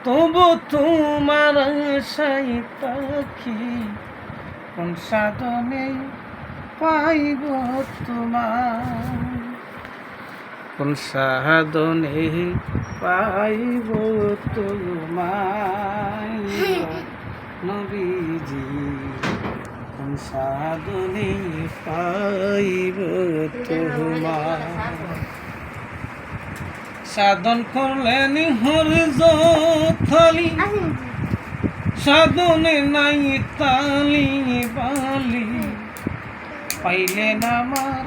তবু তোমার আশায় পাখি কোন সাধনে পাইব তোমার, কোন সাধনে পাইব তোমায় নবীজি, কোন সাধনে পাইব তোমার। সাধন করলেন হরজথালি, সাধনে নাই তালি বালি, পাইলেন আমার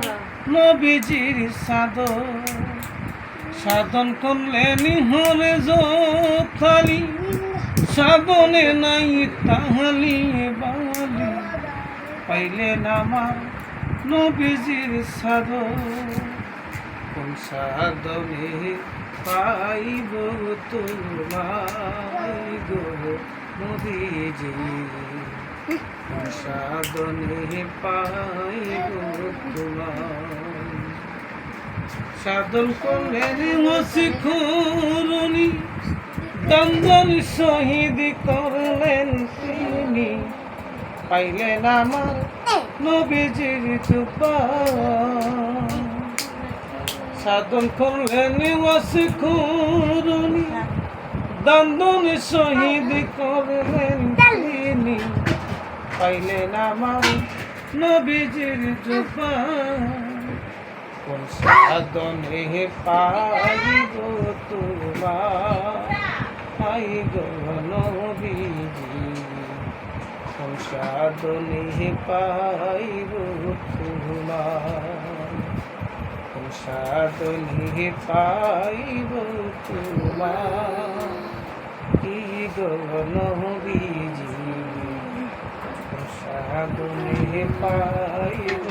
নবীজির সাধন। সাধন করলেন হরজথালি, সাধনে নাই তালি বালি, পাইলেন আমার নবীজির সাধন। কোন সাধনে পাইব তোমায় গো নবীজি, কোন সাধনে পাইব তোমায়। সাধন করলেন শিখরণী, দন্দন শহীদ করলেন তিনি, পাইলেন আমার নবীজির তুফান। সাধন করলেন শিখরণী, দন্দন শহীদ করলেন তিনি, পাইলেন আমার নবীজির তুফান। কোন সাধনে পাইব তোমায় গো নবীজি, কোন সাধনে পাইব তোমায়, কোন সাধনে পাইব তোমায় গো নবীজি, কোন সাধনে পাইব